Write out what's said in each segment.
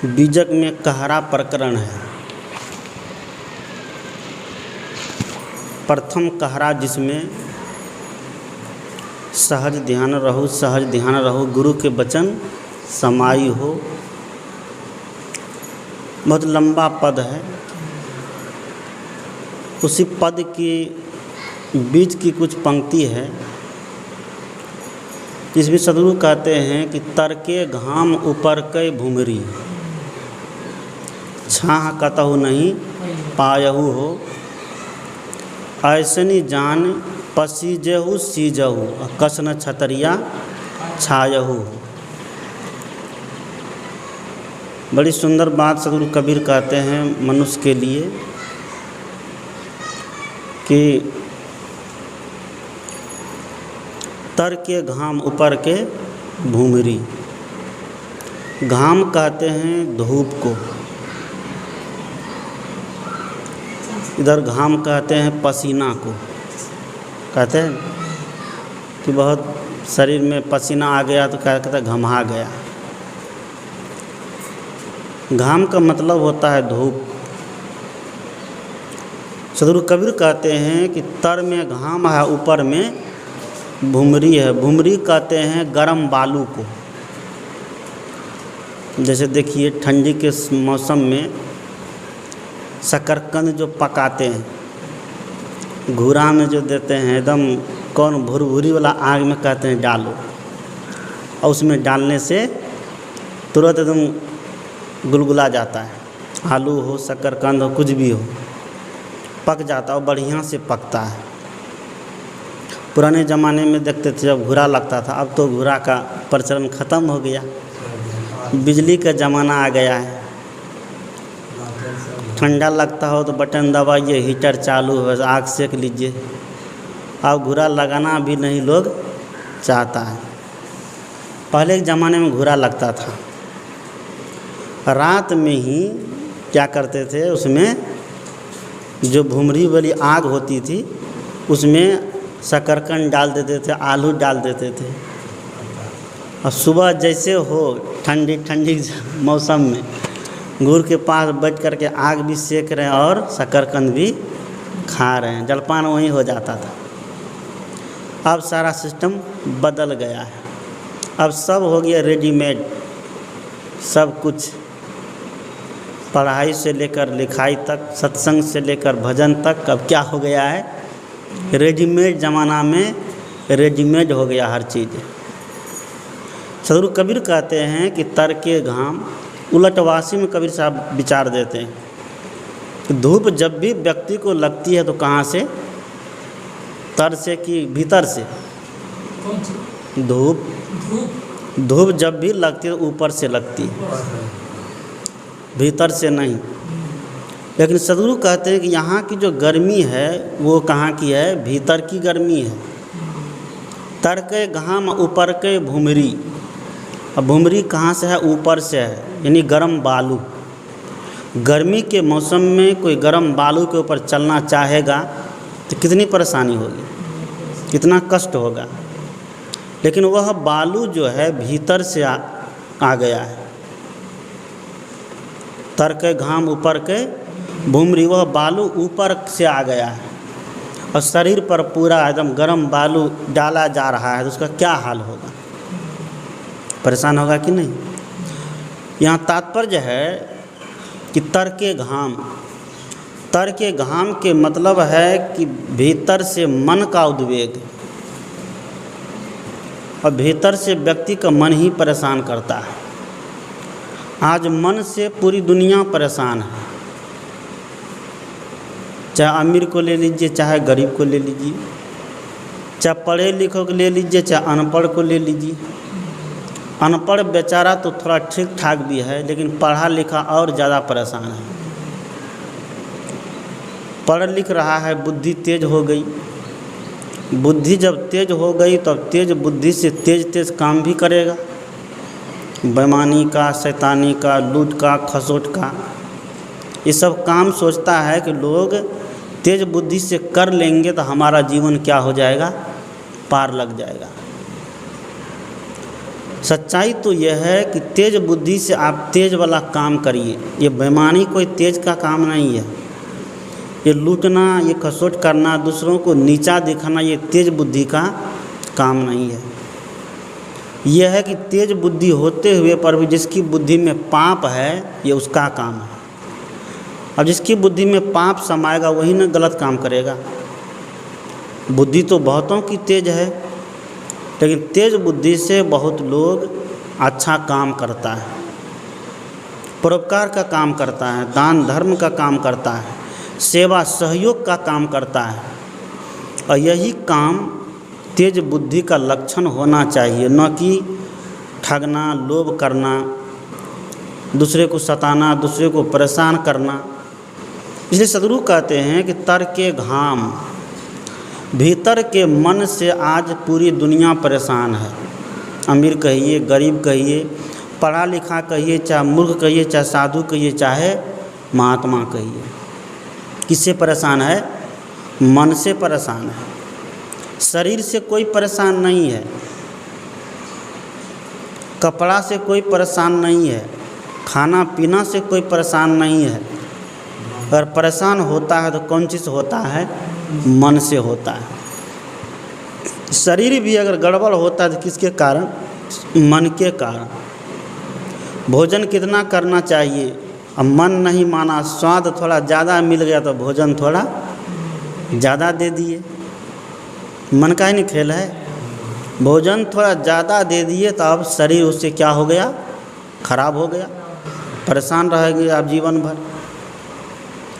बीजक में कहरा प्रकरण है। प्रथम कहरा जिसमें सहज ध्यान रहो गुरु के वचन समाई हो। बहुत लंबा पद है। उसी पद के बीच की कुछ पंक्ति है जिसमें सदगुरु कहते हैं कि तरके घाम ऊपर के भुमरी छाह कतहु नहीं पायहु हो। ऐसनी जान पसीजहु सीजहु कसन छतरिया छायहु। बड़ी सुंदर बात सदगुरु कबीर कहते हैं मनुष्य के लिए कि तर के घाम ऊपर के भूमरी। घाम कहते हैं धूप को, इधर घाम कहते हैं पसीना को। कहते हैं कि बहुत शरीर में पसीना आ गया तो कहते हैं घमा गया। घाम का मतलब होता है धूप। सदगुरु कबीर कहते हैं कि तर में घाम है, ऊपर में भुमरी है। भुमरी कहते हैं गरम बालू को। जैसे देखिए ठंडी के मौसम में शकरकंद जो पकाते हैं, घूरा में जो देते हैं, एकदम कौन भुरभुरी वाला आग में कहते हैं डालो, और उसमें डालने से तुरंत एकदम गुलगुला जाता है। आलू हो, शकरकंद हो, कुछ भी हो, पक जाता है और बढ़िया से पकता है। पुराने ज़माने में देखते थे जब घूरा लगता था, अब तो घूरा का प्रचलन ख़त्म हो गया, बिजली का ज़माना आ गया है। ठंडा लगता हो तो बटन दबाइए, हीटर चालू हो, आग सेक लीजिए। अब घूरा लगाना भी नहीं लोग चाहता है। पहले के ज़माने में घूरा लगता था, रात में ही क्या करते थे, उसमें जो भुमरी वाली आग होती थी उसमें शकरकंद डाल देते थे, आलू डाल देते थे, और सुबह जैसे हो ठंडी ठंडी मौसम में गुड़ के पास बैठ कर के आग भी सेक रहे हैं और शकरकंद भी खा रहे हैं। जलपान वहीं हो जाता था। अब सारा सिस्टम बदल गया है। अब सब हो गया रेडीमेड। सब कुछ पढ़ाई से लेकर लिखाई तक, सत्संग से लेकर भजन तक, अब क्या हो गया है, रेडीमेड। ज़माना में रेडीमेड हो गया हर चीज़। सदगुरु कबीर कहते हैं कि तर के घाम, उलटवासी में कबीर साहब विचार देते हैं कि धूप जब भी व्यक्ति को लगती है तो कहाँ से, तर से कि भीतर से। धूप जब भी लगती है ऊपर से लगती है, भीतर से नहीं। लेकिन सदगुरु कहते हैं कि यहाँ की जो गर्मी है वो कहाँ की है, भीतर की गर्मी है। तर के घाम ऊपर के भुमरी। अब भुमरी कहाँ से है, ऊपर से है, यानी गरम बालू। गर्मी के मौसम में कोई गरम बालू के ऊपर चलना चाहेगा तो कितनी परेशानी होगी, कितना कष्ट होगा। लेकिन वह बालू जो है भीतर से आ गया है। तर के घाम ऊपर के भुमरी, वह बालू ऊपर से आ गया है और शरीर पर पूरा एकदम गरम बालू डाला जा रहा है, तो उसका क्या हाल होगा, परेशान होगा कि नहीं। यहाँ तात्पर्य है कि तर के घाम, तर के घाम के मतलब है कि भीतर से मन का उद्वेग, और भीतर से व्यक्ति का मन ही परेशान करता है। आज मन से पूरी दुनिया परेशान है। चाहे अमीर को ले लीजिए, चाहे गरीब को ले लीजिए, चाहे पढ़े लिखों को ले लीजिए, चाहे अनपढ़ को ले लीजिए। अनपढ़ बेचारा तो थोड़ा ठीक ठाक भी है, लेकिन पढ़ा लिखा और ज़्यादा परेशान है। पढ़ लिख रहा है, बुद्धि तेज हो गई। बुद्धि जब तेज हो गई तो तेज बुद्धि से तेज काम भी करेगा, बेईमानी का, शैतानी का, लूट का, खसोट का, ये सब काम सोचता है कि लोग तेज बुद्धि से कर लेंगे तो हमारा जीवन क्या हो जाएगा, पार लग जाएगा। सच्चाई तो यह है कि तेज बुद्धि से आप तेज वाला काम करिए। ये बेईमानी कोई तेज का काम नहीं है। ये लूटना, ये खसोट करना, दूसरों को नीचा दिखाना, ये तेज बुद्धि का काम नहीं है। यह है कि तेज बुद्धि होते हुए पर भी जिसकी बुद्धि में पाप है, ये उसका काम है। अब जिसकी बुद्धि में पाप समाएगा वही ना गलत काम करेगा। बुद्धि तो बहुतों की तेज है, लेकिन तेज बुद्धि से बहुत लोग अच्छा काम करता है, परोपकार का काम करता है, दान धर्म का काम करता है, सेवा सहयोग का काम करता है। और यही काम तेज बुद्धि का लक्षण होना चाहिए, न कि ठगना, लोभ करना, दूसरे को सताना, दूसरे को परेशान करना। इसलिए सदगुरु कहते हैं कि तर के घाम, भीतर के मन से आज पूरी दुनिया परेशान है। अमीर कहिए, गरीब कहिए, पढ़ा लिखा कहिए, चाहे मूर्ख कहिए, चाहे साधु कहिए, चाहे महात्मा कहिए, किससे परेशान है? मन से परेशान है। शरीर से कोई परेशान नहीं है, कपड़ा से कोई परेशान नहीं है, खाना पीना से कोई परेशान नहीं है। अगर परेशान होता है तो कौन चीज़ होता है? मन से होता है। शरीर भी अगर गड़बड़ होता है तो किसके कारण? मन के कारण। भोजन कितना करना चाहिए, अब मन नहीं माना, स्वाद थोड़ा ज़्यादा मिल गया तो भोजन थोड़ा ज़्यादा दे दिए। मन का ही नहीं खेल है। भोजन थोड़ा ज़्यादा दे दिए तो अब शरीर उससे क्या हो गया? खराब हो गया, परेशान रहेंगे आप जीवन भर।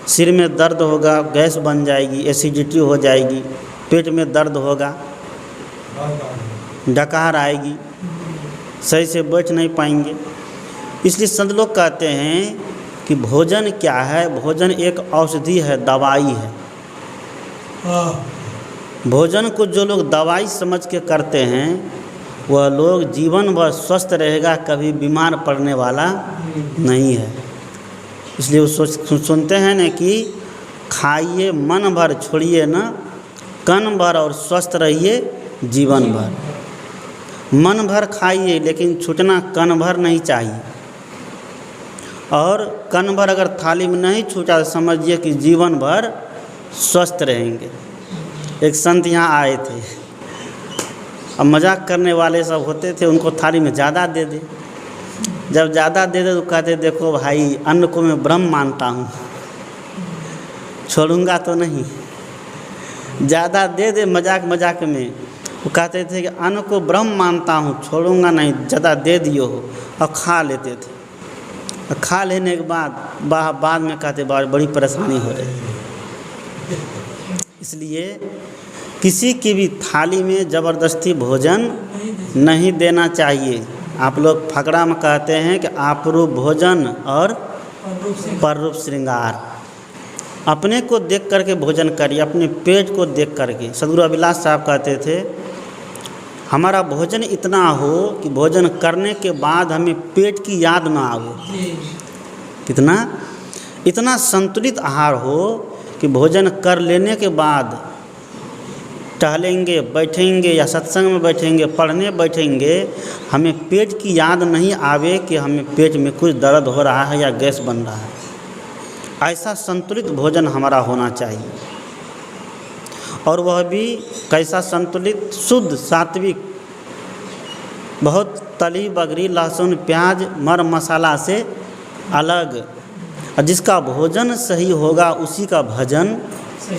सिर में दर्द होगा, गैस बन जाएगी, एसिडिटी हो जाएगी, पेट में दर्द होगा, डकार आएगी, सही से बैठ नहीं पाएंगे। इसलिए संत लोग कहते हैं कि भोजन क्या है? भोजन एक औषधि है, दवाई है। भोजन को जो लोग दवाई समझ के करते हैं वह लोग जीवन भर स्वस्थ रहेगा, कभी बीमार पड़ने वाला नहीं है। इसलिए वो सुनते हैं ना कि खाइए मन भर, छोड़िए न कन भर, और स्वस्थ रहिए जीवन भर। मन भर खाइए लेकिन छूटना कन भर नहीं चाहिए। और कन भर अगर थाली में नहीं छूटा तो समझिए कि जीवन भर स्वस्थ रहेंगे। एक संत यहाँ आए थे, अब मजाक करने वाले सब होते थे, उनको थाली में ज़्यादा दे दे। जब ज़्यादा दे दे तो कहते देखो भाई, अन्न को मैं ब्रह्म मानता हूँ, छोड़ूंगा तो नहीं। ज़्यादा दे दे मजाक मजाक में, वो कहते थे कि अन्न को ब्रह्म मानता हूँ, छोड़ूंगा नहीं, ज़्यादा दे दियो हो, और खा लेते थे। और खा लेने के बाद में कहते बड़ी परेशानी हो रही। इसलिए किसी की भी थाली में ज़बरदस्ती भोजन नहीं देना चाहिए। आप लोग फकरा में कहते हैं कि आपरूप भोजन और पररूप श्रृंगार। अपने को देख करके भोजन करिए, अपने पेट को देख करके। सद्गुरु अभिलाष साहब कहते थे हमारा भोजन इतना हो कि भोजन करने के बाद हमें पेट की याद ना आवे। कितना? इतना संतुलित आहार हो कि भोजन कर लेने के बाद टहलेंगे, बैठेंगे या सत्संग में बैठेंगे, पढ़ने बैठेंगे, हमें पेट की याद नहीं आवे कि हमें पेट में कुछ दर्द हो रहा है या गैस बन रहा है। ऐसा संतुलित भोजन हमारा होना चाहिए। और वह भी कैसा संतुलित? शुद्ध, सात्विक, बहुत तली बगरी, लहसुन, प्याज, मर मसाला से अलग। और जिसका भोजन सही होगा उसी का भजन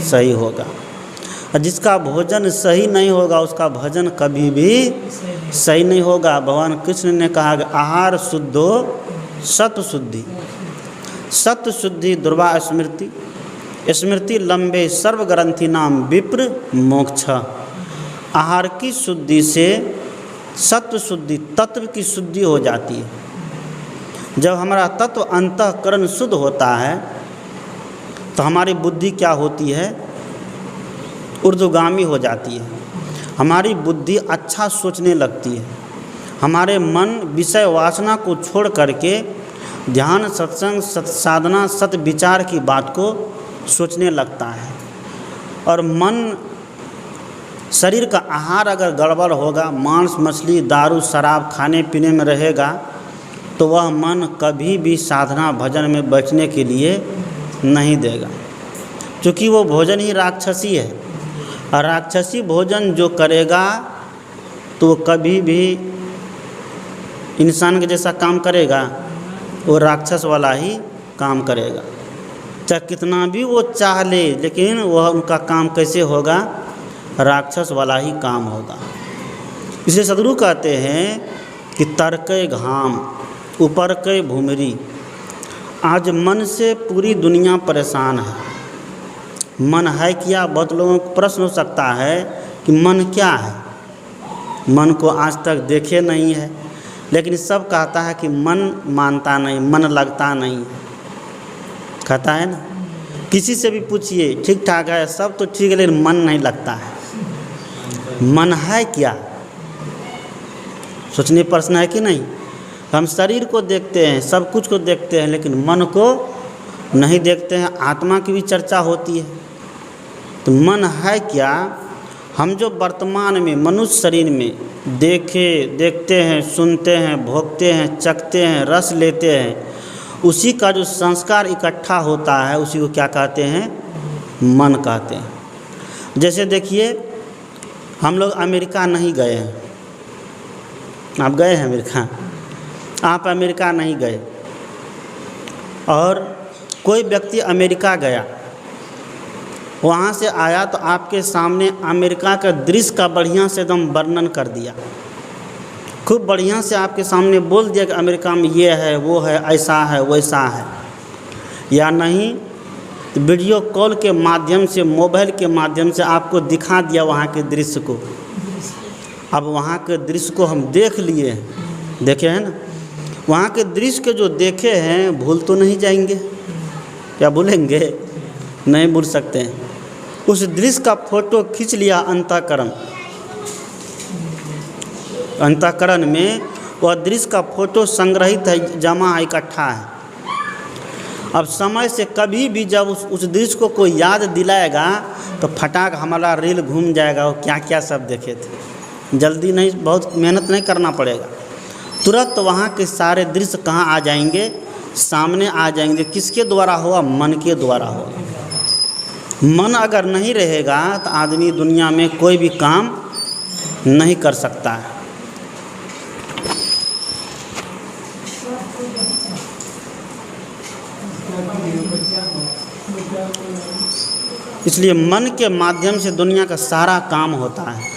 सही होगा। और जिसका भोजन सही नहीं होगा उसका भजन कभी भी सही नहीं होगा। भगवान कृष्ण ने कहा कि आहार शुद्धो सत्व शुद्धि, सत्व शुद्धि दुर्वा स्मृति, स्मृति लंबे सर्व ग्रंथि नाम विप्र मोक्ष। आहार की शुद्धि से सत्व शुद्धि, तत्व की शुद्धि हो जाती है। जब हमारा तत्व अंतःकरण शुद्ध होता है तो हमारी बुद्धि क्या होती है? ऊर्ध्वगामी हो जाती है। हमारी बुद्धि अच्छा सोचने लगती है। हमारे मन विषय वासना को छोड़ करके ध्यान, सत्संग, साधना, सत विचार की बात को सोचने लगता है। और मन शरीर का आहार अगर गड़बड़ होगा, मांस मछली दारू शराब खाने पीने में रहेगा, तो वह मन कभी भी साधना भजन में बैठने के लिए नहीं देगा, क्योंकि वो भोजन ही राक्षसी है। और राक्षसी भोजन जो करेगा तो वो कभी भी इंसान के जैसा काम करेगा, वो राक्षस वाला ही काम करेगा। चाहे कितना भी वो चाह ले, लेकिन वह उनका काम कैसे होगा? राक्षस वाला ही काम होगा। इसलिए सदगुरु कहते हैं कि तर्के घाम ऊपर के भूमरी। आज मन से पूरी दुनिया परेशान है। मन है क्या? बहुत लोगों को प्रश्न हो सकता है कि मन क्या है। मन को आज तक देखे नहीं है, लेकिन सब कहता है कि मन मानता नहीं, मन लगता नहीं है, कहता है ना। किसी से भी पूछिए ठीक ठाक है, सब तो ठीक है, लेकिन मन नहीं लगता है। मन है क्या? सोचने प्रश्न है कि नहीं। हम शरीर को देखते हैं, सब कुछ को देखते हैं, लेकिन मन को नहीं देखते हैं। आत्मा की भी चर्चा होती है, तो मन है क्या? हम जो वर्तमान में मनुष्य शरीर में देखते हैं, सुनते हैं, भोगते हैं, चखते हैं, रस लेते हैं, उसी का जो संस्कार इकट्ठा होता है, उसी को क्या कहते हैं? मन कहते हैं। जैसे देखिए, हम लोग अमेरिका नहीं गए हैं। आप गए हैं अमेरिका? आप अमेरिका नहीं गए, और कोई व्यक्ति अमेरिका गया, वहाँ से आया तो आपके सामने अमेरिका का दृश्य का बढ़िया से एकदम वर्णन कर दिया, खूब बढ़िया से आपके सामने बोल दिया कि अमेरिका में ये है, वो है, ऐसा है, वैसा है। या नहीं तो वीडियो कॉल के माध्यम से, मोबाइल के माध्यम से आपको दिखा दिया वहाँ के दृश्य को। अब वहाँ के दृश्य को हम देख लिए हैं, देखे हैं ना। वहाँ के दृश्य के जो देखे हैं, भूल तो नहीं जाएंगे? क्या भूलेंगे? नहीं भूल सकते हैं। उस दृश्य का फोटो खींच लिया अंतःकरण में वह दृश्य का फोटो संग्रहित है, जमा है, इकट्ठा है। अब समय से कभी भी जब उस दृश्य को कोई याद दिलाएगा तो फटाक हमारा रील घूम जाएगा, वो क्या क्या सब देखे थे। जल्दी नहीं, बहुत मेहनत नहीं करना पड़ेगा, तुरंत वहाँ के सारे दृश्य कहाँ आ जाएंगे? सामने आ जाएंगे। किसके द्वारा हुआ? मन के द्वारा होगा। मन अगर नहीं रहेगा तो आदमी दुनिया में कोई भी काम नहीं कर सकता है। इसलिए मन के माध्यम से दुनिया का सारा काम होता है।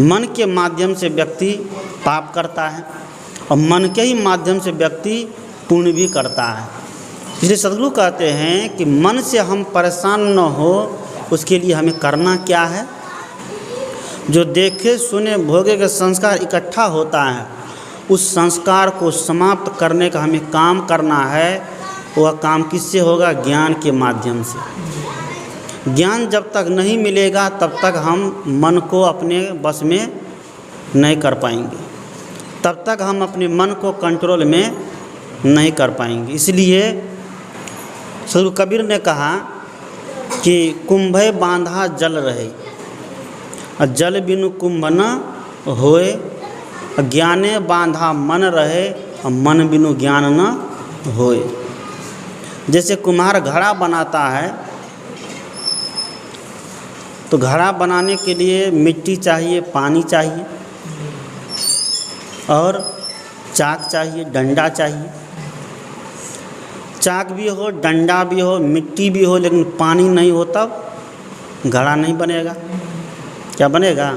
मन के माध्यम से व्यक्ति पाप करता है, और मन के ही माध्यम से व्यक्ति पुण्य भी करता है। इसलिए सदगुरु कहते हैं कि मन से हम परेशान न हो, उसके लिए हमें करना क्या है? जो देखे सुने भोगे के संस्कार इकट्ठा होता है, उस संस्कार को समाप्त करने का हमें काम करना है। वह काम किससे होगा? ज्ञान के माध्यम से। ज्ञान जब तक नहीं मिलेगा तब तक हम मन को अपने बस में नहीं कर पाएंगे, तब तक हम अपने मन को कंट्रोल में नहीं कर पाएंगे। इसलिए सदगुरु कबीर ने कहा कि कुंभे बांधा जल रहे, और जल बिनु कुंभ न होए, ज्ञाने बांधा मन रहे, और मन बिनु ज्ञान न होए। जैसे कुम्हार घड़ा बनाता है, तो घड़ा बनाने के लिए मिट्टी चाहिए, पानी चाहिए, और चाक चाहिए, डंडा चाहिए। चाक भी हो, डंडा भी हो, मिट्टी भी हो, लेकिन पानी नहीं हो तब घड़ा नहीं बनेगा। क्या बनेगा?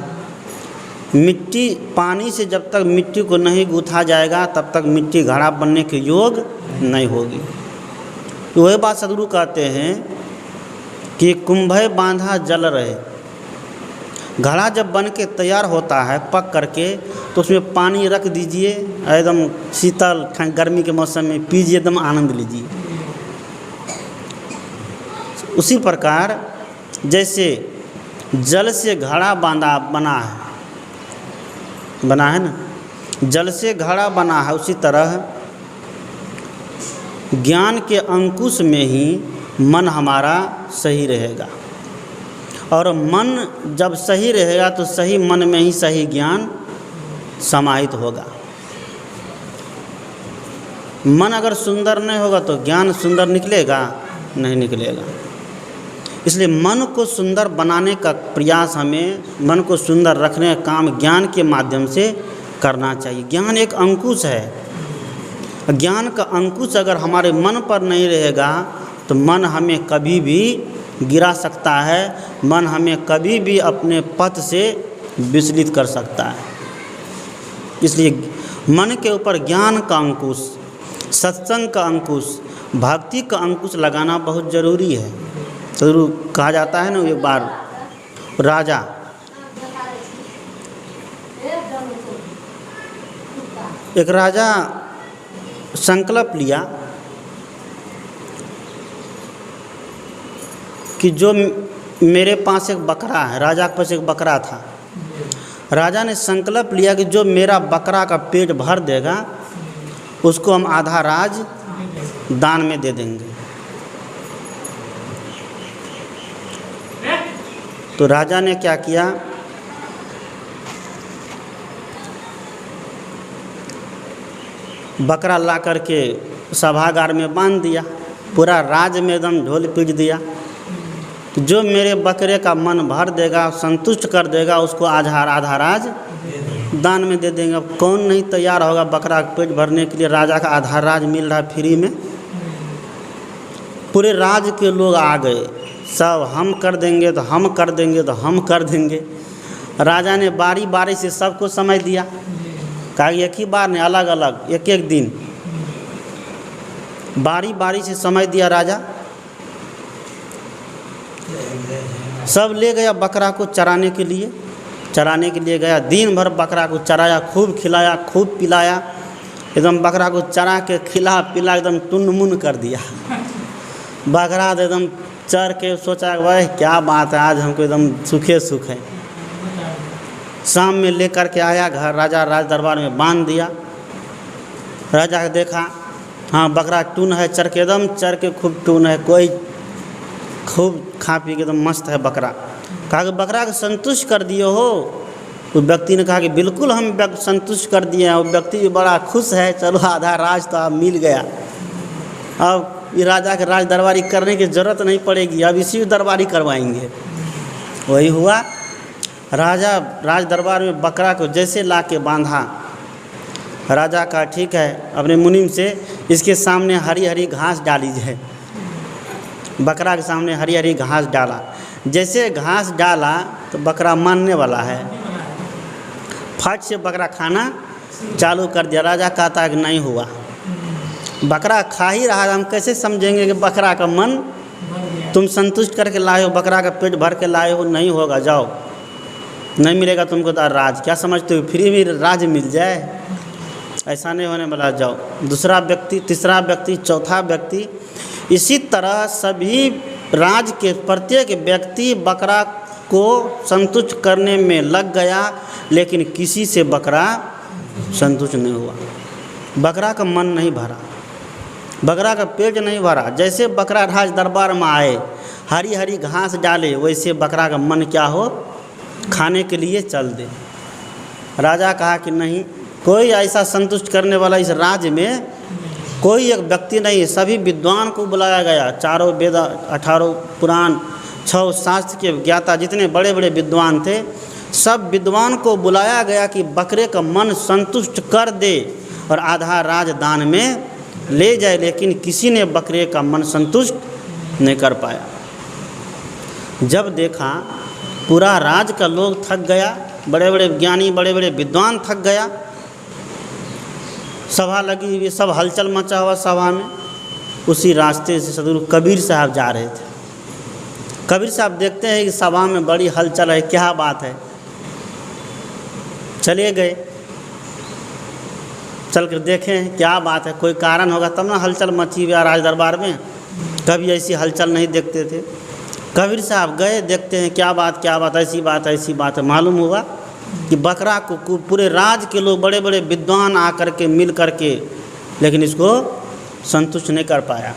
मिट्टी, पानी से जब तक मिट्टी को नहीं गूँथा जाएगा तब तक मिट्टी घड़ा बनने के योग नहीं होगी। तो वही बात सदगुरु कहते हैं कि कुंभे बांधा जल रहे। घड़ा जब बन के तैयार होता है पक करके, तो उसमें पानी रख दीजिए, एकदम शीतल गर्मी के मौसम में पीजिए, एकदम आनंद लीजिए। उसी प्रकार जैसे जल से घड़ा बना है ना, जल से घड़ा बना है, उसी तरह ज्ञान के अंकुश में ही मन हमारा सही रहेगा। और मन जब सही रहेगा तो सही मन में ही सही ज्ञान समाहित होगा। मन अगर सुंदर नहीं होगा तो ज्ञान सुंदर निकलेगा? नहीं निकलेगा। इसलिए मन को सुंदर बनाने का प्रयास हमें, मन को सुंदर रखने का काम ज्ञान के माध्यम से करना चाहिए। ज्ञान एक अंकुश है। ज्ञान का अंकुश अगर हमारे मन पर नहीं रहेगा तो मन हमें कभी भी गिरा सकता है, मन हमें कभी भी अपने पथ से विचलित कर सकता है। इसलिए मन के ऊपर ज्ञान का अंकुश, सत्संग का अंकुश, भक्ति का अंकुश लगाना बहुत ज़रूरी है। ज़रूर कहा जाता है ना, एक बार राजा एक राजा संकल्प लिया कि जो मेरे पास एक बकरा है, राजा के पास एक बकरा था, राजा ने संकल्प लिया कि जो मेरा बकरा का पेट भर देगा उसको हम आधा राज दान में दे देंगे। तो राजा ने क्या किया, बकरा ला करके सभागार में बांध दिया, पूरा राज में एकदम ढोल पीट दिया। जो मेरे बकरे का मन भर देगा, संतुष्ट कर देगा, उसको आधा राज दान में दे देंगे। अब कौन नहीं तैयार होगा बकरा का पेट भरने के लिए? राजा का आधा राज मिल रहा है फ्री में। पूरे राज के लोग आ गए, सब हम कर देंगे तो हम कर देंगे तो हम कर देंगे। राजा ने बारी बारी से सबको समय दिया, कहा एक ही बार नहीं, अलग अलग एक एक दिन बारी बारी से समय दिया। राजा सब ले गया बकरा को चराने के लिए गया। दिन भर बकरा को चराया, खूब खिलाया, खूब पिलाया, एकदम बकरा को चरा के खिला पिला एकदम टुन मुन कर दिया। बकरा तो एकदम चर के सोचा भाई क्या बात है, आज हमको एकदम सुखे सुख है। शाम में लेकर के आया घर, राजा राज दरबार में बांध दिया। राजा के देखा, हाँ बकरा टून है, चर के एकदम चर के खूब टून है, कोई खूब खा पी के एकदम मस्त है बकरा। कहा कि बकरा को संतुष्ट कर दिए हो? उस व्यक्ति ने कहा कि बिल्कुल हम संतुष्ट कर दिए हैं। वो व्यक्ति भी बड़ा खुश है, चलो आधा राज तो अब मिल गया, अब ये राजा के राज दरबारी करने की ज़रूरत नहीं पड़ेगी, अब इसी दरबारी करवाएंगे। वही हुआ, राजा राज दरबार में बकरा को जैसे ला के बांधा, राजा का ठीक है अपने मुनीम से इसके सामने हरी हरी घास डाली जाए। बकरा के सामने हरी हरी घास डाला, जैसे घास डाला तो बकरा मानने वाला है, फट से बकरा खाना चालू कर दिया। राजा कहता है कि नहीं हुआ, बकरा खा ही रहा, हम कैसे समझेंगे कि बकरा का मन तुम संतुष्ट करके लाए हो, बकरा का पेट भर के लाए हो? नहीं होगा, जाओ, नहीं मिलेगा तुमको तो राज। क्या समझते हो फ्री में राज मिल जाए? ऐसा नहीं होने वाला, जाओ। दूसरा व्यक्ति, तीसरा व्यक्ति, चौथा व्यक्ति, इसी तरह सभी राज के प्रत्येक व्यक्ति बकरा को संतुष्ट करने में लग गया, लेकिन किसी से बकरा संतुष्ट नहीं हुआ। बकरा का मन नहीं भरा, बकरा का पेट नहीं भरा। जैसे बकरा राज दरबार में आए, हरी हरी घास डाले, वैसे बकरा का मन क्या हो, खाने के लिए चल दे। राजा कहा कि नहीं, कोई ऐसा संतुष्ट करने वाला इस राज्य में कोई एक व्यक्ति नहीं है। सभी विद्वान को बुलाया गया, चारों वेद, 18 पुराण, 6 शास्त्र के ज्ञाता जितने बड़े बड़े विद्वान थे, सब विद्वान को बुलाया गया कि बकरे का मन संतुष्ट कर दे और आधा राज दान में ले जाए, लेकिन किसी ने बकरे का मन संतुष्ट नहीं कर पाया। जब देखा पूरा राज का लोग थक गया, बड़े बड़े ज्ञानी, बड़े बड़े विद्वान थक गया, सभा लगी हुई, सब हलचल मचा हुआ सभा में। उसी रास्ते से सदगुरु कबीर साहब जा रहे थे। कबीर साहब देखते हैं कि सभा में बड़ी हलचल है, क्या बात है, चले गए, चल कर देखें क्या बात है, कोई कारण होगा तब ना हलचल मची हुई राज दरबार में। कभी ऐसी हलचल नहीं देखते थे। कबीर साहब गए, देखते हैं क्या बात, ऐसी बात है। मालूम हुआ कि बकरा को पूरे राज के लोग, बड़े बड़े विद्वान आकर के मिल कर के, लेकिन इसको संतुष्ट नहीं कर पाया।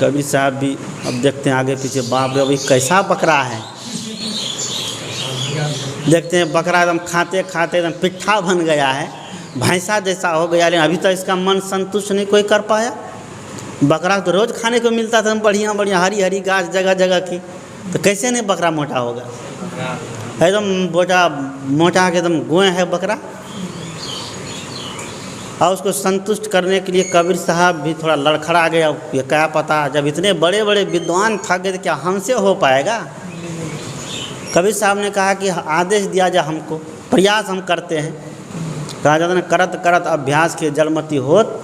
कबीर साहब भी अब देखते हैं आगे पीछे, बाप रे अभी कैसा बकरा है। देखते हैं बकरा एकदम खाते खाते एकदम पिट्ठा बन गया है, भैंसा जैसा हो गया, लेकिन अभी तक इसका मन संतुष्ट नहीं कोई कर पाया। बकरा तो रोज़ खाने को मिलता था बढ़िया बढ़िया हरी हरी घास जगह जगह की, तो कैसे नहीं बकरा मोटा होगा। एकदम मोटा के एकदम गोए है बकरा। और उसको संतुष्ट करने के लिए कबीर साहब भी थोड़ा लड़खड़ा गया। ये क्या पता, जब इतने बड़े बड़े विद्वान थक गए तो क्या हमसे हो पाएगा। कबीर साहब ने कहा कि आदेश दिया जाए हमको, प्रयास हम करते हैं। कहा जाता है करत करत अभ्यास के जलमती होत,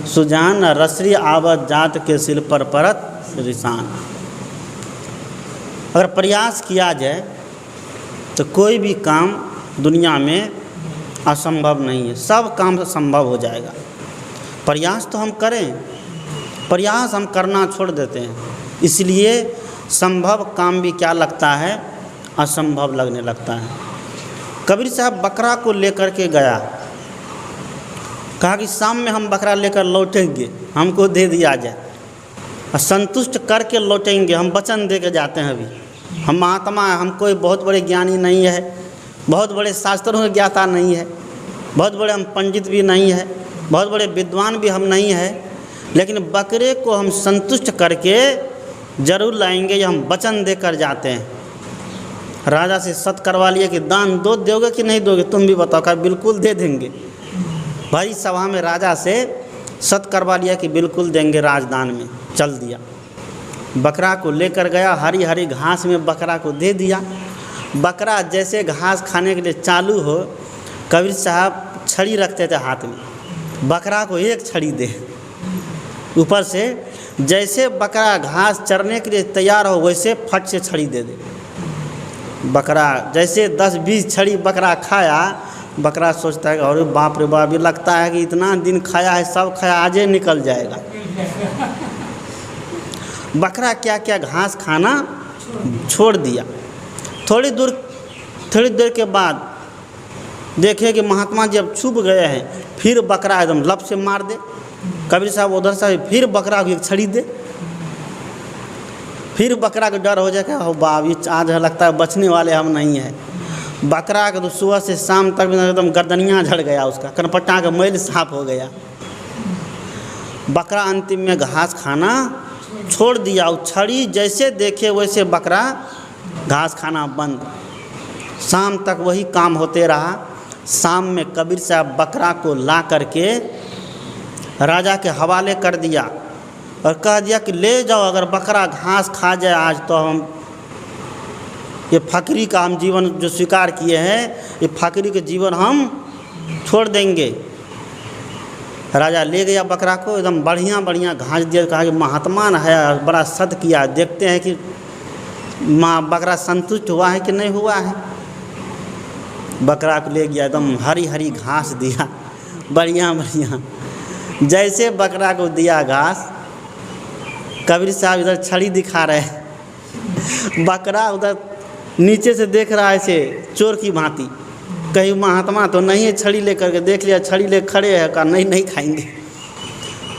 सुजान रसरी आवत जात के सिल पर परत रिसान। अगर प्रयास किया जाए तो कोई भी काम दुनिया में असंभव नहीं है, सब काम संभव हो जाएगा। प्रयास तो हम करें, प्रयास हम करना छोड़ देते हैं, इसलिए संभव काम भी क्या लगता है, असंभव लगने लगता है। कबीर साहब बकरा को लेकर के गया, कहा कि शाम में हम बकरा लेकर लौटेंगे, हमको दे दिया जाए और संतुष्ट करके लौटेंगे। हम वचन दे के जाते हैं, अभी हम महात्मा हैं, हम कोई बहुत बड़े ज्ञानी नहीं है, बहुत बड़े शास्त्रों के ज्ञाता नहीं है, बहुत बड़े हम पंडित भी नहीं है, बहुत बड़े विद्वान भी हम नहीं है, लेकिन बकरे को हम संतुष्ट करके जरूर लाएंगे, ये हम वचन देकर जाते हैं। राजा से सत करवा लिए कि दान दो दोगे कि नहीं दोगे, तुम भी बताओ। कहा बिल्कुल दे देंगे। भाई सभा में राजा से सत करवा लिया कि बिल्कुल देंगे राजदान में। चल दिया, बकरा को लेकर गया, हरी हरी घास में बकरा को दे दिया। बकरा जैसे घास खाने के लिए चालू हो, कबीर साहब छड़ी रखते थे हाथ में, बकरा को एक छड़ी दे ऊपर से। जैसे बकरा घास चरने के लिए तैयार हो वैसे फट से छड़ी दे दे। बकरा जैसे 10-20 छड़ी बकरा खाया, बकरा सोचता है कि अरे बाप रे बाप, ये लगता है कि इतना दिन खाया है, सब खाया आज ही निकल जाएगा। बकरा क्या क्या घास खाना छोड़ दिया। थोड़ी देर के बाद देखे कि महात्मा जी अब छुप गए हैं, फिर बकरा एकदम लब से मार दे। कबीर साहब उधर से फिर बकरा को एक छड़ी दे, फिर बकरा को डर हो जाएगा, हो बाप ये आज लगता है बचने वाले हम नहीं हैं। बकरा का तो सुबह से शाम तक एकदम गर्दनियाँ झड़ गया, उसका कनपट्टा का मैल साफ हो गया। बकरा अंतिम में घास खाना छोड़ दिया। और छड़ी जैसे देखे वैसे बकरा घास खाना बंद। शाम तक वही काम होते रहा। शाम में कबीर साहब बकरा को ला करके राजा के हवाले कर दिया और कह दिया कि ले जाओ, अगर बकरा घास खा जाए आज तो हम ये फकीरी का हम जीवन जो स्वीकार किए हैं, ये फकीरी के जीवन हम छोड़ देंगे। राजा ले गया बकरा को, एकदम बढ़िया बढ़िया घास दिया। कहा कि महात्मा है, बड़ा सद किया, देखते हैं कि बकरा संतुष्ट हुआ है कि नहीं हुआ है। बकरा को ले गया, एकदम हरी हरी घास दिया, बढ़िया बढ़िया। जैसे बकरा को दिया घास, कबीर साहब इधर छड़ी दिखा रहे, बकरा उधर नीचे से देख रहा है ऐसे चोर की भांति। कहीं महात्मा तो नहीं है, छड़ी लेकर के देख लिया, छड़ी ले खड़े है, कहा नहीं खाएंगे।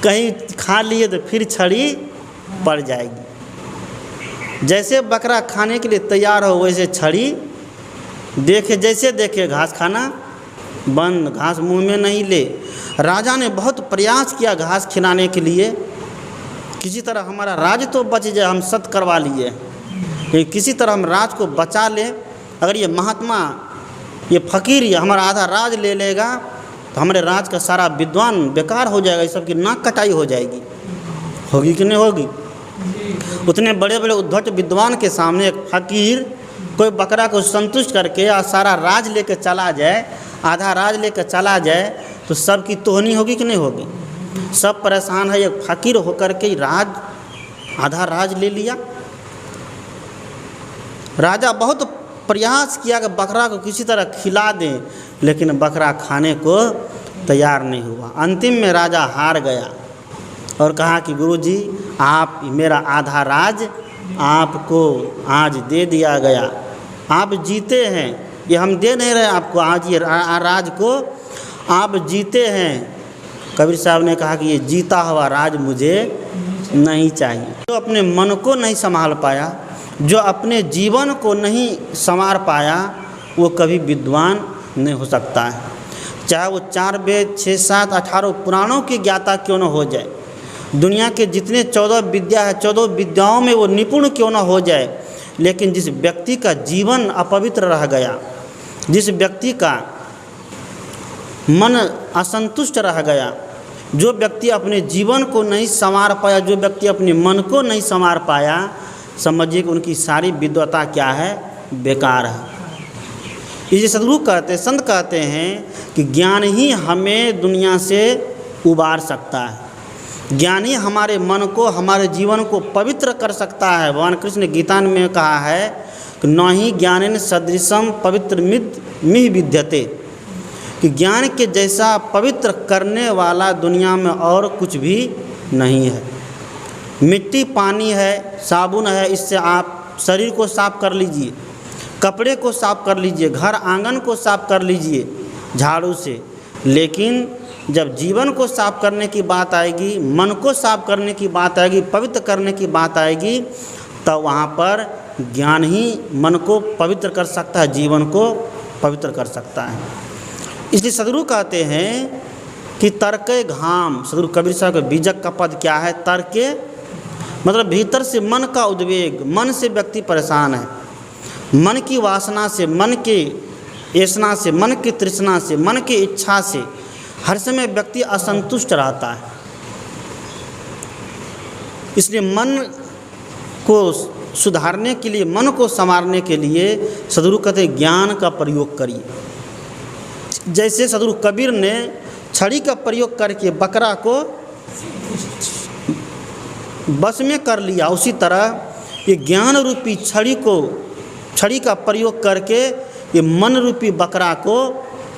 कहीं खा लिए तो फिर छड़ी पड़ जाएगी। जैसे बकरा खाने के लिए तैयार हो वैसे छड़ी देखे, जैसे देखे घास खाना बंद, घास मुंह में नहीं ले। राजा ने बहुत प्रयास किया घास खिलाने के लिए, किसी तरह हमारा राज तो बच जाए, हम सत करवा लिए, लेकिन किसी तरह हम राज को बचा लें। अगर ये महात्मा, ये फकीर ये हमारा आधा राज ले लेगा तो हमारे राज का सारा विद्वान बेकार हो जाएगा, इस सब की नाक कटाई हो जाएगी। होगी कि नहीं होगी? उतने बड़े बड़े उद्धट विद्वान के सामने एक फकीर कोई बकरा को संतुष्ट करके और सारा राज लेकर चला जाए, आधा राज लेकर चला जाए, तो सबकी तोहनी होगी कि नहीं होगी? सब परेशान है। एक फकीर होकर के राज, आधा राज ले लिया। राजा बहुत प्रयास किया कि बकरा को किसी तरह खिला दें, लेकिन बकरा खाने को तैयार नहीं हुआ। अंतिम में राजा हार गया और कहा कि गुरुजी, आप मेरा आधा राज आपको आज दे दिया गया, आप जीते हैं, ये हम दे नहीं रहे आपको, आज ये राज को आप जीते हैं। कबीर साहब ने कहा कि ये जीता हुआ राज मुझे नहीं चाहिए। जो अपने मन को नहीं संभाल पाया, जो अपने जीवन को नहीं संवार पाया, वो कभी विद्वान नहीं हो सकता है। चाहे वो 4 वेद 6 7 18 पुराणों की ज्ञाता क्यों न हो जाए, दुनिया के जितने 14 विद्या है 14 विद्याओं में वो निपुण क्यों न हो जाए, लेकिन जिस व्यक्ति का जीवन अपवित्र रह गया, जिस व्यक्ति का मन असंतुष्ट रह गया, जो व्यक्ति अपने जीवन को नहीं संवार पाया, जो व्यक्ति अपने मन को नहीं संवार पाया, समझिए कि उनकी सारी विद्वता क्या है, बेकार है। ये सदगुरु कहते, संत कहते हैं कि ज्ञान ही हमें दुनिया से उबार सकता है, ज्ञान ही हमारे मन को, हमारे जीवन को पवित्र कर सकता है। भगवान कृष्ण ने गीता में कहा है कि न ही ज्ञानेन सदृशम पवित्र मिह विद्यते, कि ज्ञान के जैसा पवित्र करने वाला दुनिया में और कुछ भी नहीं है। मिट्टी, पानी है, साबुन है, इससे आप शरीर को साफ कर लीजिए, कपड़े को साफ कर लीजिए, घर आंगन को साफ कर लीजिए झाड़ू से, लेकिन जब जीवन को साफ करने की बात आएगी, मन को साफ करने की बात आएगी, पवित्र करने की बात आएगी, तब वहाँ पर ज्ञान ही मन को पवित्र कर सकता है, जीवन को पवित्र कर सकता है। इसलिए सदगुरु कहते हैं कि तर्के घाम, सदगुरु कबीर साहब के बीजक का पद क्या है, तर्के मतलब भीतर से मन का उद्वेग, मन से व्यक्ति परेशान है, मन की वासना से, मन के ऐसना से, मन की तृष्णा से, मन की इच्छा से हर समय व्यक्ति असंतुष्ट रहता है। इसलिए मन को सुधारने के लिए, मन को संवारने के लिए सदगुरु कहते हैं ज्ञान का प्रयोग करिए। जैसे सदगुरु कबीर ने छड़ी का प्रयोग करके बकरा को बस में कर लिया, उसी तरह ये ज्ञान रूपी छड़ी का प्रयोग करके ये मन रूपी बकरा को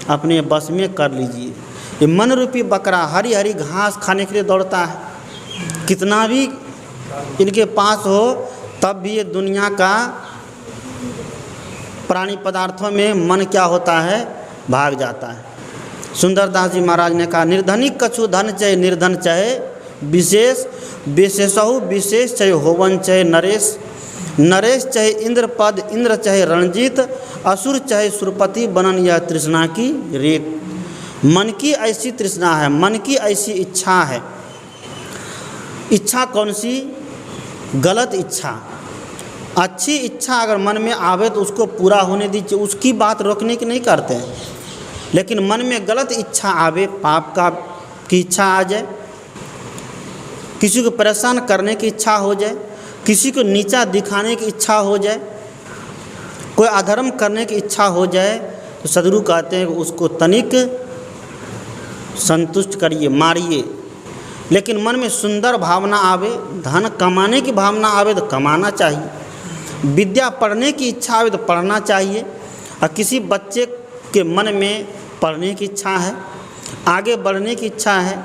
अपने बस में कर लीजिए। ये मन रूपी बकरा हरी हरी घास खाने के लिए दौड़ता है, कितना भी इनके पास हो तब भी ये दुनिया का प्राणी पदार्थों में मन क्या होता है, भाग जाता है। सुंदरदास जी महाराज ने कहा, निर्धनिक कछु धन चाहे निर्धन चाहे विशेष, विशेषहु विशेष चाहे होवन चाहे नरेश, नरेश चाहे इंद्र पद, इंद्र चाहे रणजीत, असुर चाहे सुरपति, बनन यह तृष्णा की रेत। मन की ऐसी तृष्णा है, मन की ऐसी इच्छा है। इच्छा कौन सी? गलत इच्छा। अच्छी इच्छा अगर मन में आवे तो उसको पूरा होने दीजिए, उसकी बात रोकने की नहीं करते हैं। लेकिन मन में गलत इच्छा आवे, पाप की इच्छा आ जाए, किसी को परेशान करने की इच्छा हो जाए, किसी को नीचा दिखाने की इच्छा हो जाए, कोई अधर्म करने की इच्छा हो जाए, तो सदगुरु कहते हैं कि उसको तनिक संतुष्ट करिए, मारिए। लेकिन मन में सुंदर भावना आवे, धन कमाने की भावना आवे तो कमाना चाहिए, विद्या पढ़ने की इच्छा आवे तो पढ़ना चाहिए। और किसी बच्चे के मन में पढ़ने की इच्छा है, आगे बढ़ने की इच्छा है,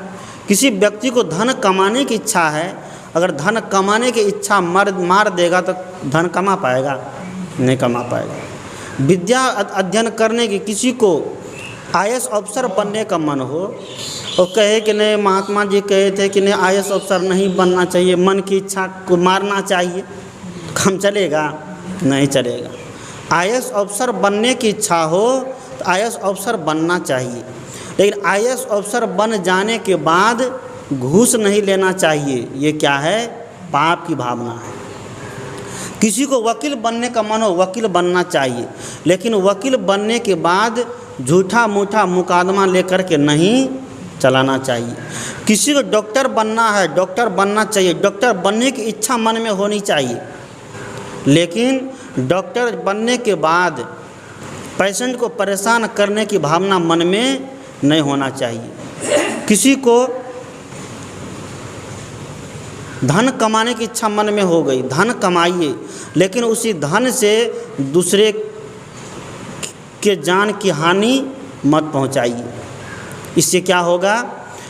किसी व्यक्ति को धन कमाने की इच्छा है, अगर धन कमाने की इच्छा मार देगा तो धन कमा पाएगा? नहीं कमा पाएगा। विद्या अध्ययन करने की, किसी को IAS अफसर बनने का मन हो और कहे कि नहीं, महात्मा जी कहे थे कि नहीं IAS अफसर नहीं बनना चाहिए, मन की इच्छा को मारना चाहिए, काम चलेगा? नहीं चलेगा। IAS अफसर बनने की इच्छा हो तो IAS अफसर बनना चाहिए, लेकिन IAS अफसर बन जाने के बाद घूस नहीं लेना चाहिए। ये क्या है? पाप की भावना है। किसी को वकील बनने का मन हो, वकील बनना चाहिए, लेकिन वकील बनने के बाद झूठा मूठा मुकदमा लेकर के नहीं चलाना चाहिए। किसी को डॉक्टर बनना है, डॉक्टर बनना चाहिए, डॉक्टर बनने की इच्छा मन में होनी चाहिए, लेकिन डॉक्टर बनने के बाद पेशेंट को परेशान करने की भावना मन में नहीं होना चाहिए। किसी को धन कमाने की इच्छा मन में हो गई, धन कमाइए, लेकिन उसी धन से दूसरे के जान की हानि मत पहुंचाइए। इससे क्या होगा?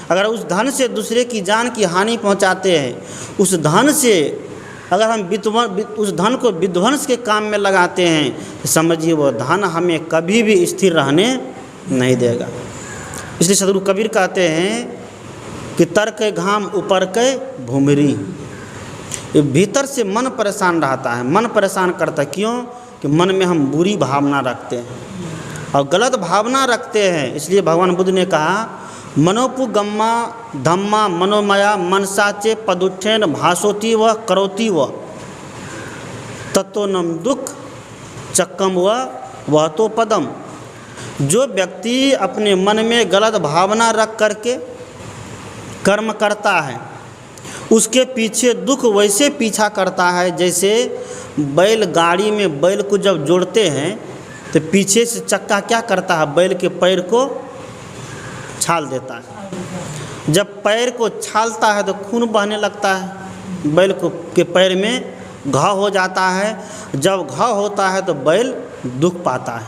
अगर उस धन से दूसरे की जान की हानि पहुंचाते हैं, उस धन से अगर हम उस धन को विध्वंस के काम में लगाते हैं, तो समझिए वो धन हमें कभी भी स्थिर रहने नहीं देगा। इसलिए सदगुरु कबीर कहते हैं कि तर के घाम ऊपर के भूमरी, ये भीतर से मन परेशान रहता है, मन परेशान करता है। क्यों? कि मन में हम बुरी भावना रखते हैं और गलत भावना रखते हैं। इसलिए भगवान बुद्ध ने कहा मनोपुगम्मा धम्मा मनोमया मनसाचे पदुत्थेन भासोति व करोति व तत्वनम दुख चक्कम वह तो पदम। जो व्यक्ति अपने मन में गलत भावना रख करके कर्म करता है उसके पीछे दुख वैसे पीछा करता है जैसे बैल गाड़ी में बैल को जब जोड़ते हैं तो पीछे से चक्का क्या करता है, बैल के पैर को छाल देता है। जब पैर को छालता है तो खून बहने लगता है, बैल को के पैर में घाव हो जाता है। जब घाव होता है तो बैल दुख पाता है,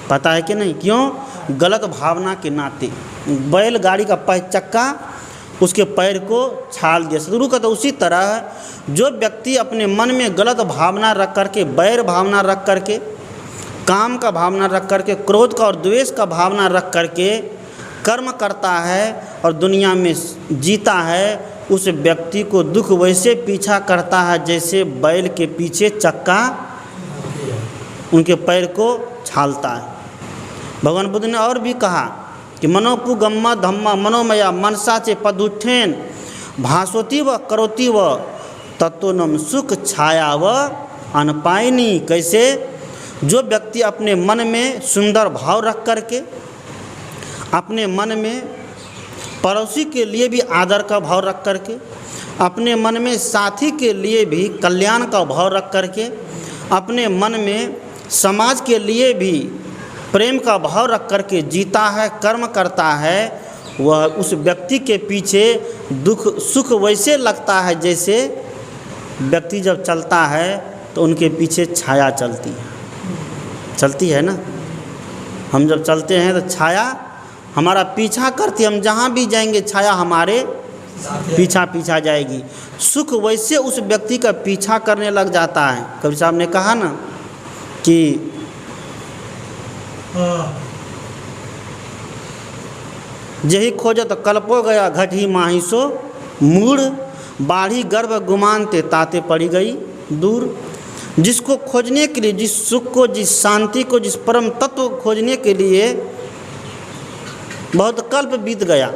पता है कि नहीं? क्यों? गलत भावना के नाते बैल गाड़ी का पैर चक्का उसके पैर को छाल दिया। सदगुरु का तो उसी तरह जो व्यक्ति अपने मन में गलत भावना रख करके, बैर भावना रख करके, काम का भावना रख करके, क्रोध का और द्वेष का भावना रख करके कर्म करता है और दुनिया में जीता है, उस व्यक्ति को दुख वैसे पीछा करता है जैसे बैल के पीछे चक्का उनके पैर को छालता है। भगवान बुद्ध ने और भी कहा कि मनोपुगम्मा धम्मा मनोमया मनसाचे पदुत्थेन भासोति व करोति व तत्वनम सुख छाया व अनपायनी। कैसे? जो व्यक्ति अपने मन में सुंदर भाव रख करके, अपने मन में पड़ोसी के लिए भी आदर का भाव रख करके, अपने मन में साथी के लिए भी कल्याण का भाव रख करके, अपने मन में समाज के लिए भी प्रेम का भाव रख करके जीता है, कर्म करता है, वह उस व्यक्ति के पीछे दुख सुख वैसे लगता है जैसे व्यक्ति जब चलता है तो उनके पीछे छाया चलती है ना। हम जब चलते हैं तो छाया हमारा पीछा करती है, हम जहाँ भी जाएंगे छाया हमारे पीछा जाएगी। सुख वैसे उस व्यक्ति का पीछा करने लग जाता है। कबीर साहब ने कहा ना कि जही खोजत कल्पो गया घटी माहिसो मूढ़ बाढ़ी गर्भ गुमानते ताते पड़ी गई दूर। जिसको खोजने के लिए, जिस सुख को, जिस शांति को, जिस परम तत्व को खोजने के लिए बहुत कल्प बीत गया,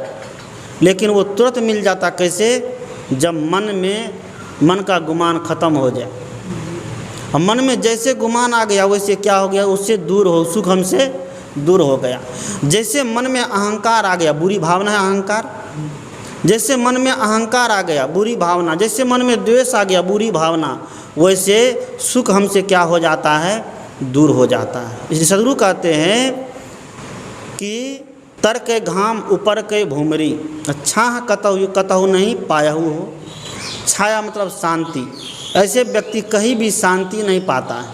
लेकिन वो तुरंत मिल जाता। कैसे? जब मन का गुमान खत्म हो जाए। और मन में जैसे गुमान आ गया वैसे क्या हो गया, उससे दूर हो, सुख हमसे दूर हो गया। जैसे मन में अहंकार आ गया, बुरी भावना है अहंकार, जैसे मन में अहंकार आ गया बुरी भावना, जैसे मन में द्वेष आ गया बुरी भावना, वैसे सुख हमसे क्या हो जाता है, दूर हो जाता है। इसलिए सदगुरु कहते हैं कि तर के घाम ऊपर के भूमरी छाह कतहु नहीं पायहु हो। छाया मतलब शांति। ऐसे व्यक्ति कहीं भी शांति नहीं पाता है।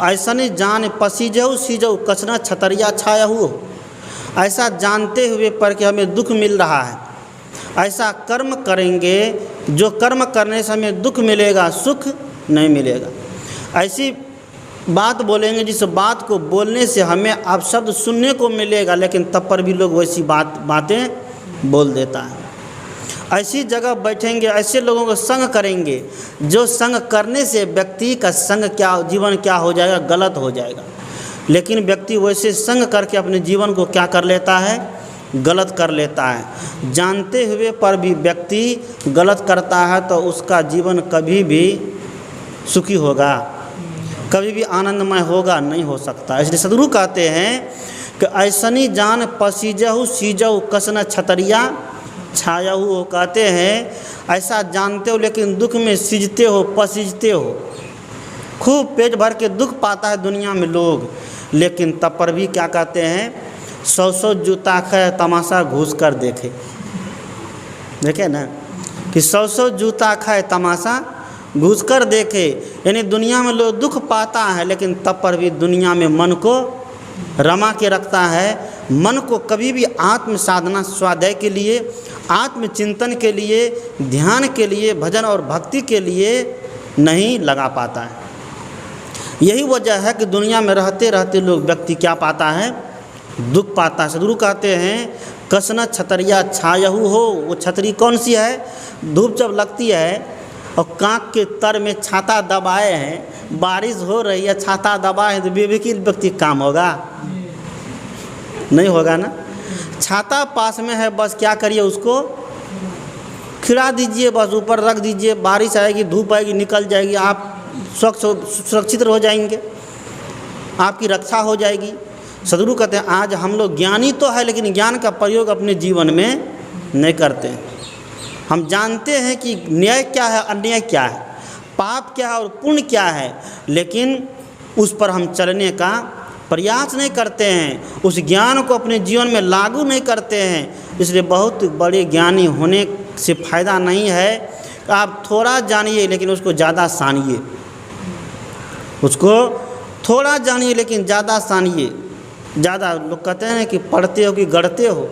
ऐसा नहीं जान पसीजऊ सीजऊ कचना छतरिया छाया हो। ऐसा जानते हुए पर कि हमें दुख मिल रहा है, ऐसा कर्म करेंगे जो कर्म करने से हमें दुख मिलेगा, सुख नहीं मिलेगा। ऐसी बात बोलेंगे जिस बात को बोलने से हमें अपशब्द सुनने को मिलेगा, लेकिन तब पर भी लोग वैसी बातें बोल देता है। ऐसी जगह बैठेंगे, ऐसे लोगों को संग करेंगे जो संग करने से व्यक्ति का संग क्या जीवन क्या हो जाएगा, गलत हो जाएगा। लेकिन व्यक्ति वैसे संग करके अपने जीवन को क्या कर लेता है, गलत कर लेता है। जानते हुए पर भी व्यक्ति गलत करता है तो उसका जीवन कभी भी सुखी होगा, कभी भी आनंदमय होगा नहीं हो सकता। इसलिए सदगुरु कहते हैं कि ऐसनी जान पसीजहु सीजहु कसन छतरिया छायाहु। वो कहते हैं ऐसा जानते हो लेकिन दुख में सीजते हो, पसीजते हो। खूब पेट भर के दुख पाता है दुनिया में लोग, लेकिन तब पर भी क्या कहते हैं, 100 जूता खाए तमाशा घूस कर देखे ना कि 100 जूता खाए तमाशा घूस कर देखे। यानी दुनिया में लोग दुख पाता है लेकिन तब पर भी दुनिया में मन को रमा के रखता है। मन को कभी भी आत्म साधना स्वाध्याय के लिए, आत्मचिंतन के लिए, ध्यान के लिए, भजन और भक्ति के लिए नहीं लगा पाता है। यही वजह है कि दुनिया में रहते रहते लोग व्यक्ति क्या पाता है, दुख पाता है। सदगुरु कहते हैं कसन छतरिया छायहू हो। वो छतरी कौन सी है? धूप जब लगती है और कांख के तर में छाता दबाए हैं, बारिश हो रही है, छाता दबाए तो बेवकील व्यक्ति काम होगा? नहीं होगा ना। छाता पास में है, बस क्या करिए, उसको खिला दीजिए, बस ऊपर रख दीजिए, बारिश आएगी, धूप आएगी, निकल जाएगी, आप सुरक्षित हो जाएंगे, आपकी रक्षा हो जाएगी। सदगुरु कहते हैं आज हम लोग ज्ञानी तो है, लेकिन ज्ञान का प्रयोग अपने जीवन में नहीं करते हैं। हम जानते हैं कि न्याय क्या है, अन्याय क्या है, पाप क्या है और पुण्य क्या है, लेकिन उस पर हम चलने का प्रयास नहीं करते हैं, उस ज्ञान को अपने जीवन में लागू नहीं करते हैं। इसलिए बहुत बड़े ज्ञानी होने से फ़ायदा नहीं है। आप थोड़ा जानिए लेकिन उसको ज़्यादा सानिए, उसको थोड़ा जानिए लेकिन ज़्यादा सानिए। ज़्यादा लोग कहते हैं कि पढ़ते हो कि गढ़ते हो,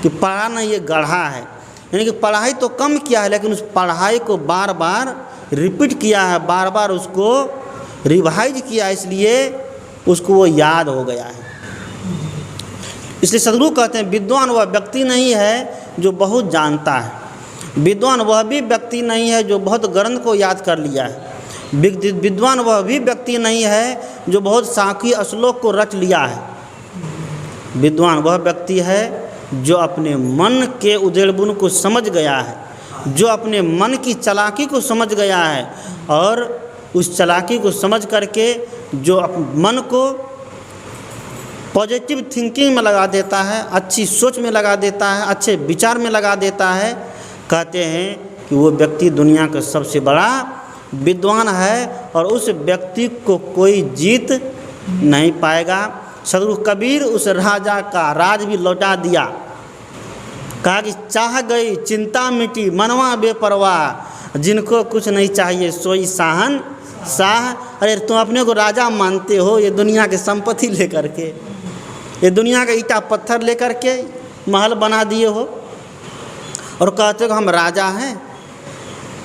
कि पढ़ा नहीं ये गढ़ा है, यानी कि पढ़ाई तो कम किया है लेकिन उस पढ़ाई को बार बार रिपीट किया है, बार बार उसको रिवाइज किया, इसलिए उसको वो याद हो गया है। इसलिए सदगुरु कहते हैं विद्वान वह व्यक्ति नहीं है जो बहुत जानता है, विद्वान वह भी व्यक्ति नहीं है जो बहुत ग्रंथ को याद कर लिया है, विद्वान वह भी व्यक्ति नहीं है जो बहुत साखी श्लोक को रच लिया है। विद्वान वह व्यक्ति है जो अपने मन के उदेड़बुन को समझ गया है, जो अपने मन की चालाकी को समझ गया है और उस चालाकी को समझ करके जो मन को पॉजिटिव थिंकिंग में लगा देता है, अच्छी सोच में लगा देता है, अच्छे विचार में लगा देता है। कहते हैं कि वो व्यक्ति दुनिया का सबसे बड़ा विद्वान है और उस व्यक्ति को कोई जीत नहीं पाएगा। सदगुरु कबीर उस राजा का राज भी लौटा दिया, कहा कि चाह गई चिंता मिटी मनवा बेपरवाह, जिनको कुछ नहीं चाहिए सोई साहन शाह। अरे तुम अपने को राजा मानते हो, ये दुनिया की संपत्ति लेकर के, ये दुनिया का ईटा पत्थर लेकर के महल बना दिए हो और कहते हो कि हम राजा हैं।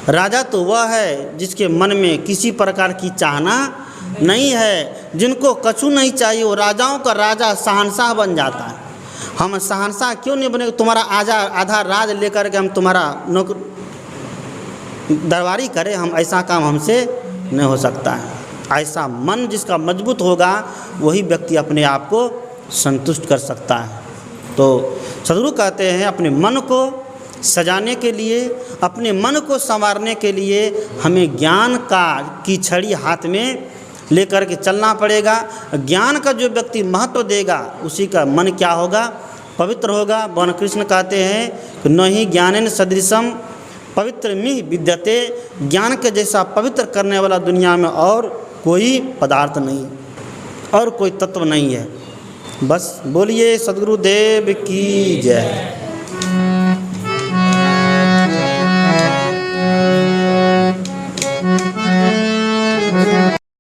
राजा तो वह है जिसके मन में किसी प्रकार की चाहना नहीं है, जिनको कछु नहीं चाहिए, वो राजाओं का राजा शहंशाह बन जाता है। हम शहंशाह क्यों नहीं बने? तुम्हारा आधा राज लेकर के हम तुम्हारा नौकर दरबारी करें, हम ऐसा काम हमसे नहीं हो सकता है। ऐसा मन जिसका मजबूत होगा वही व्यक्ति अपने आप को संतुष्ट कर सकता है। तो सदगुरु कहते हैं अपने मन को सजाने के लिए, अपने मन को संवारने के लिए हमें ज्ञान की छड़ी हाथ में लेकर के चलना पड़ेगा। ज्ञान का जो व्यक्ति महत्व देगा उसी का मन क्या होगा? पवित्र होगा। भगवान कृष्ण कहते हैं कि न ही ज्ञानेन सदृशम पवित्र मिह विद्यते, ज्ञान के जैसा पवित्र करने वाला दुनिया में और कोई पदार्थ नहीं, और कोई तत्व नहीं है। बस बोलिए सद्गुरुदेव की जय।